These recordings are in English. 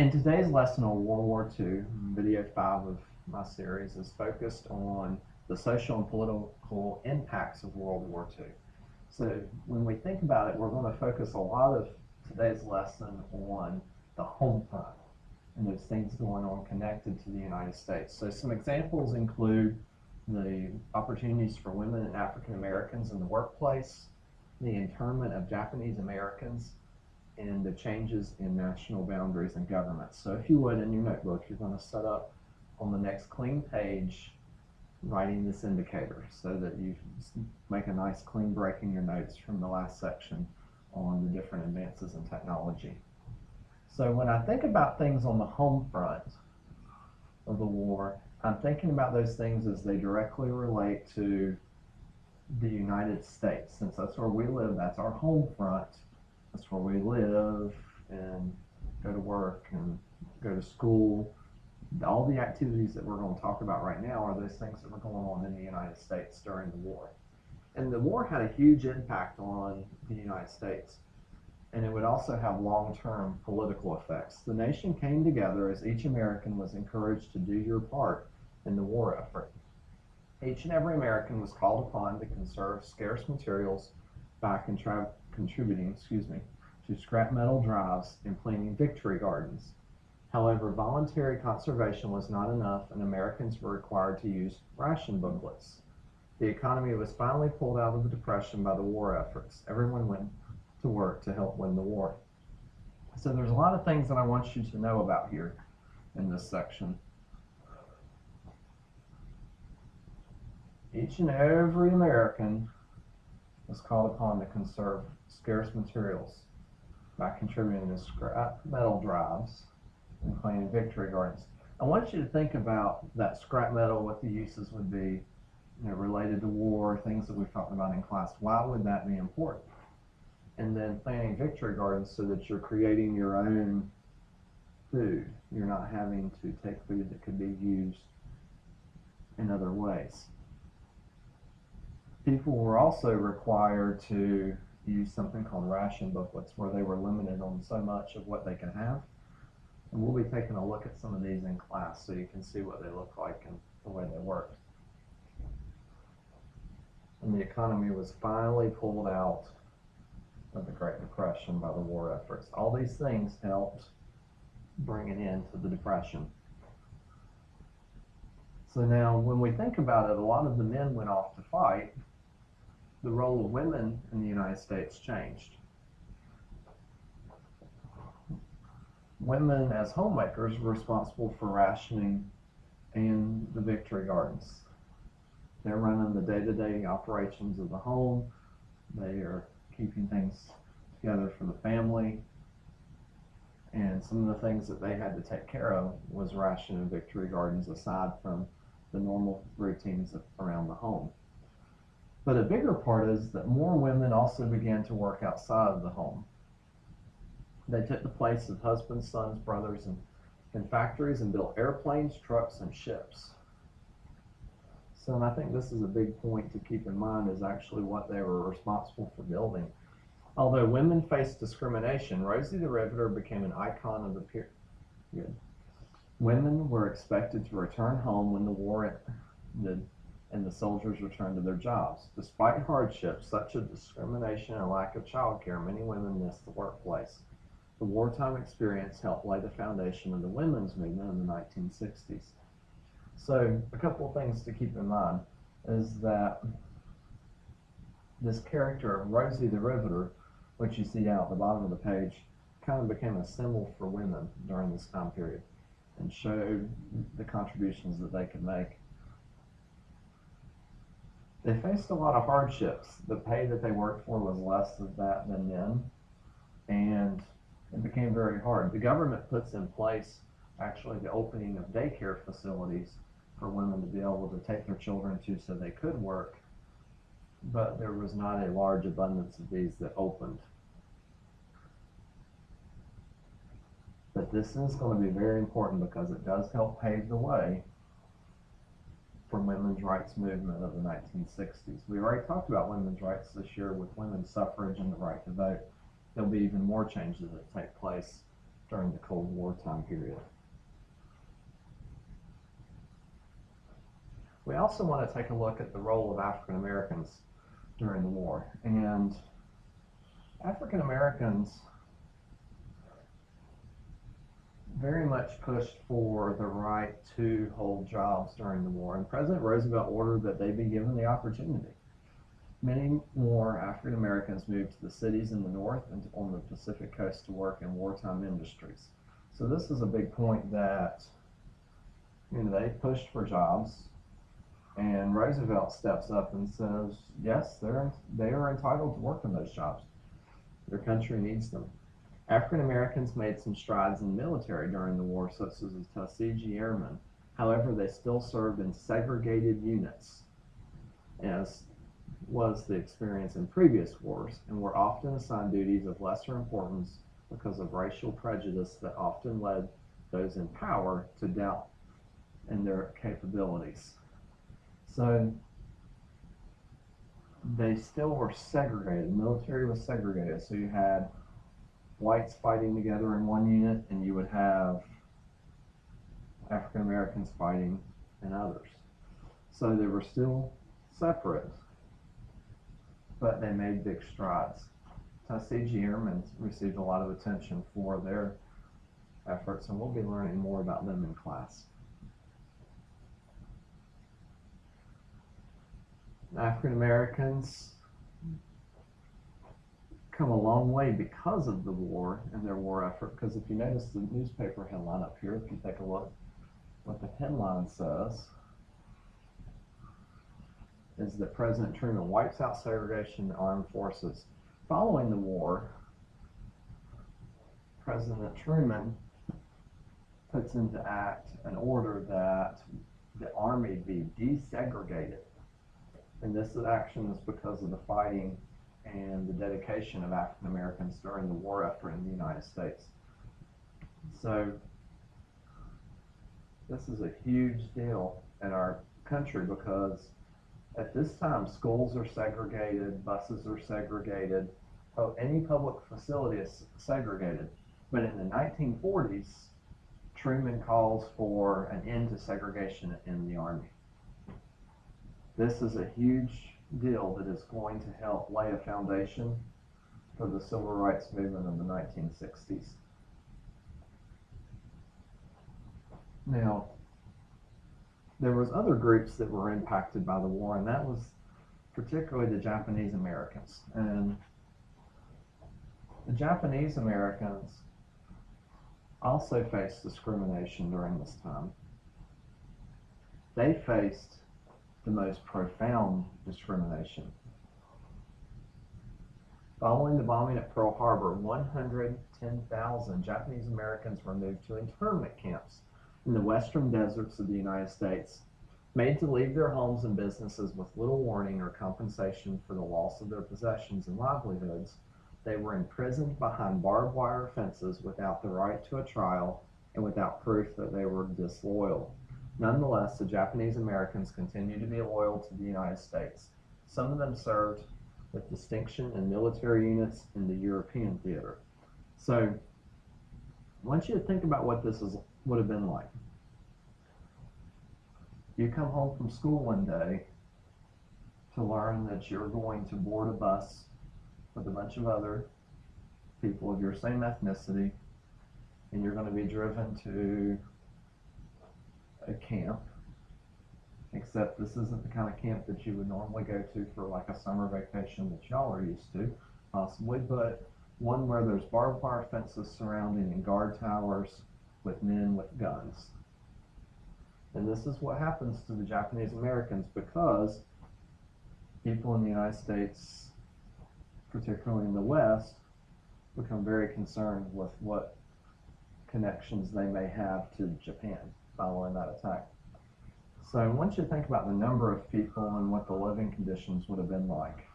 In today's lesson on World War II, video 5 of my series is focused on the social and political impacts of World War II. So when we think about it, we're going to focus a lot of today's lesson on the home front and those things going on connected to the United States. So some examples include the opportunities for women and African Americans in the workplace, the internment of Japanese Americans, and the changes in national boundaries and governments. So if you would, in your notebook, you're going to set up on the next clean page writing this indicator so that you make a nice clean break in your notes from the last section on the different advances in technology. So when I think about things on the home front of the war, I'm thinking about those things as they directly relate to the United States. Since that's where we live, that's our home front. That's where we live and go to work and go to school. All the activities that we're going to talk about right now are those things that were going on in the United States during the war. And the war had a huge impact on the United States, and it would also have long-term political effects. The nation came together as each American was encouraged to do your part in the war effort. Each and every American was called upon to conserve scarce materials by contributing to scrap metal drives and planting victory gardens. However, voluntary conservation was not enough, and Americans were required to use ration booklets. The economy was finally pulled out of the Depression by the war efforts. Everyone went to work to help win the war. So there's a lot of things that I want you to know about here in this section. Each and every American was called upon to conserve scarce materials by contributing to scrap metal drives and planting victory gardens. I want you to think about that scrap metal, what the uses would be, related to war, things that we've talked about in class. Why would that be important? And then planting victory gardens so that you're creating your own food. You're not having to take food that could be used in other ways. People were also required to use something called ration booklets, where they were limited on so much of what they could have. And we'll be taking a look at some of these in class so you can see what they look like and the way they worked. And the economy was finally pulled out of the Great Depression by the war efforts. All these things helped bring an end to the Depression. So now when we think about it, a lot of the men went off to fight. The role of women in the United States changed. Women as homemakers were responsible for rationing and the victory gardens. They're running the day-to-day operations of the home. They are keeping things together for the family. And some of the things that they had to take care of was rationing victory gardens aside from the normal routines around the home. But a bigger part is that more women also began to work outside of the home. They took the place of husbands, sons, brothers in factories and built airplanes, trucks, and ships. So, and I think this is a big point to keep in mind, is actually what they were responsible for building. Although women faced discrimination, Rosie the Riveter became an icon of the period. Women were expected to return home when the war ended and the soldiers returned to their jobs. Despite hardships such as discrimination and lack of child care, many women missed the workplace. The wartime experience helped lay the foundation of the women's movement in the 1960s. So a couple of things to keep in mind is that this character of Rosie the Riveter, which you see down at the bottom of the page, kind of became a symbol for women during this time period and showed the contributions that they could make. They faced a lot of hardships. The pay that they worked for was less of that than men, and it became very hard. The government puts in place actually the opening of daycare facilities for women to be able to take their children to so they could work, but there was not a large abundance of these that opened. But this is going to be very important because it does help pave the way for women's rights movement of the 1960s. We already talked about women's rights this year with women's suffrage and the right to vote. There'll be even more changes that take place during the Cold War time period. We also want to take a look at the role of African Americans during the war. And African Americans very much pushed for the right to hold jobs during the war, and President Roosevelt ordered that they be given the opportunity. Many more African Americans moved to the cities in the north and on the Pacific coast to work in wartime industries. So this is a big point that they pushed for jobs, and Roosevelt steps up and says, yes, they are entitled to work in those jobs. Their country needs them. African Americans made some strides in the military during the war, such as the Tuskegee Airmen. However, they still served in segregated units, as was the experience in previous wars, and were often assigned duties of lesser importance because of racial prejudice that often led those in power to doubt in their capabilities. So they still were segregated. The military was segregated. So you had whites fighting together in one unit, and you would have African Americans fighting in others. So they were still separate, but they made big strides. Tuskegee Airmen received a lot of attention for their efforts, and we'll be learning more about them in class. African Americans come a long way because of the war and their war effort, because if you notice the newspaper headline up here, if you take a look, what the headline says is that President Truman wipes out segregation in the armed forces. Following the war, President Truman puts into act an order that the Army be desegregated. And this action is because of the fighting and the dedication of African Americans during the war effort in the United States. So this is a huge deal in our country, because at this time schools are segregated, buses are segregated, any public facility is segregated. But in the 1940s, Truman calls for an end to segregation in the Army. This is a huge deal that is going to help lay a foundation for the civil rights movement of the 1960s. Now, there was other groups that were impacted by the war, and that was particularly the Japanese Americans. And the Japanese Americans also faced discrimination during this time. They faced the most profound discrimination. Following the bombing at Pearl Harbor, 110,000 Japanese Americans were moved to internment camps in the western deserts of the United States, made to leave their homes and businesses with little warning or compensation for the loss of their possessions and livelihoods. They were imprisoned behind barbed wire fences without the right to a trial and without proof that they were disloyal. Nonetheless, the Japanese Americans continued to be loyal to the United States. Some of them served with distinction in military units in the European theater. So, I want you to think about what this would have been like. You come home from school one day to learn that you're going to board a bus with a bunch of other people of your same ethnicity, and you're going to be driven to a camp, except this isn't the kind of camp that you would normally go to for like a summer vacation that y'all are used to, possibly, but one where there's barbed wire fences surrounding and guard towers with men with guns. And this is what happens to the Japanese Americans, because people in the United States, particularly in the West, become very concerned with what connections they may have to Japan following that attack. So I want you to think about the number of people and what the living conditions would have been like.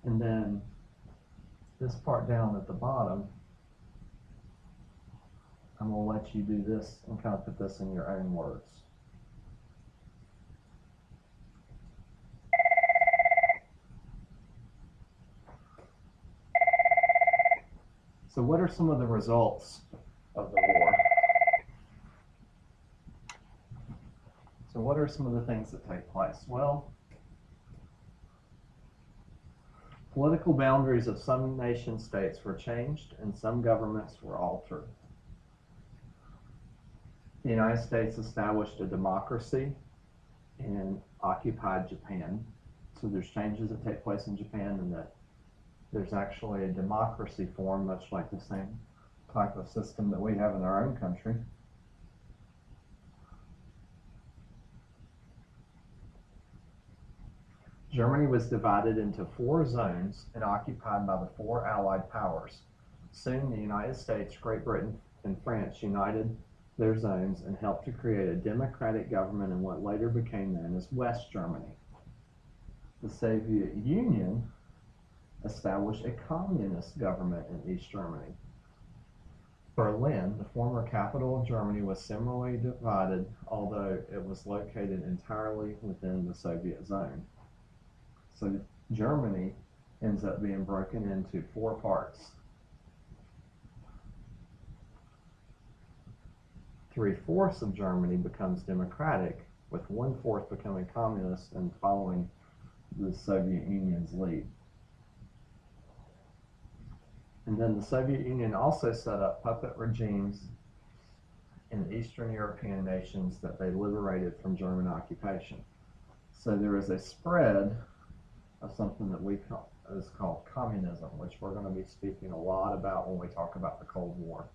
And then this part down at the bottom, I'm going to let you do this and kind of put this in your own words. So what are some of the results of the war? So what are some of the things that take place? Well, political boundaries of some nation states were changed and some governments were altered. The United States established a democracy and occupied Japan. So there's changes that take place in Japan, and that there's actually a democracy formed, much like the same type of system that we have in our own country. Germany was divided into 4 zones and occupied by the 4 Allied powers. Soon the United States, Great Britain, and France united their zones and helped to create a democratic government in what later became known as West Germany. The Soviet Union established a communist government in East Germany. Berlin, the former capital of Germany, was similarly divided, although it was located entirely within the Soviet zone. So Germany ends up being broken into 4 parts. 3/4 of Germany becomes democratic, with 1/4 becoming communist and following the Soviet Union's lead. And then the Soviet Union also set up puppet regimes in Eastern European nations that they liberated from German occupation. So there is a spread of something that is called communism, which we're going to be speaking a lot about when we talk about the Cold War.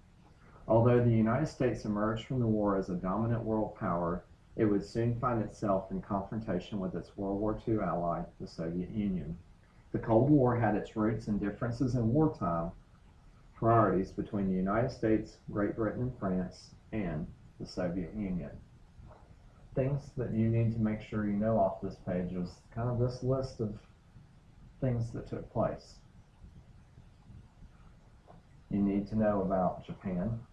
Although the United States emerged from the war as a dominant world power, it would soon find itself in confrontation with its World War II ally, the Soviet Union. The Cold War had its roots in differences in wartime priorities between the United States, Great Britain, and France, and the Soviet Union. Things that you need to make sure you know off this page is kind of this list of things that took place. You need to know about Japan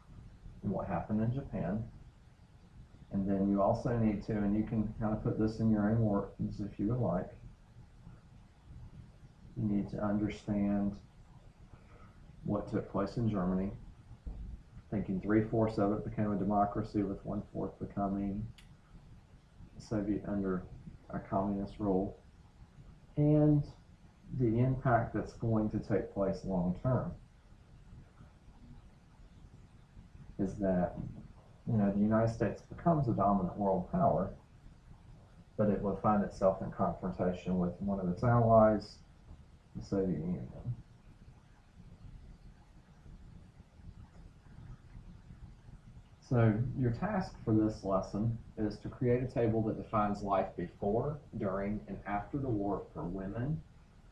and what happened in Japan. And then you also need to, and you can kind of put this in your own words if you would like, you need to understand what took place in Germany. Thinking 3/4 of it became a democracy, with 1/4 becoming Soviet under a communist rule, and the impact that's going to take place long term is that, the United States becomes a dominant world power, but it will find itself in confrontation with one of its allies, the Soviet Union. So your task for this lesson is to create a table that defines life before, during, and after the war for women,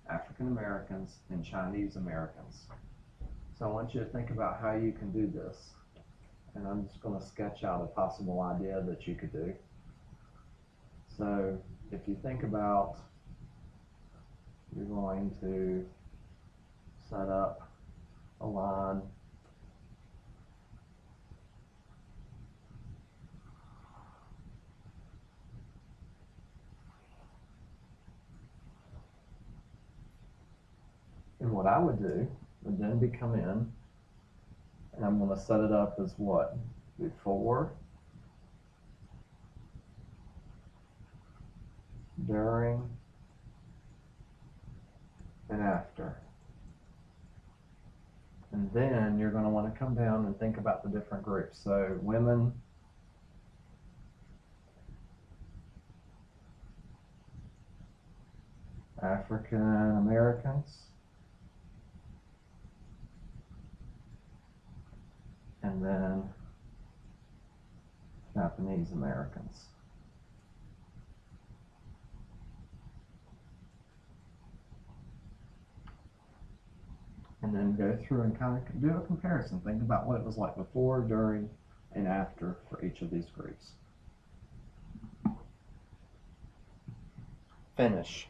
African Americans, and Chinese Americans. So I want you to think about how you can do this. And I'm just going to sketch out a possible idea that you could do. So if you think about, you're going to set up a line and what I would do would then be come in, and I'm going to set it up as what? Before, during, and after. And then you're going to want to come down and think about the different groups. So women, African Americans, and then Japanese Americans. And then go through and kind of do a comparison. Think about what it was like before, during, and after for each of these groups. Finish.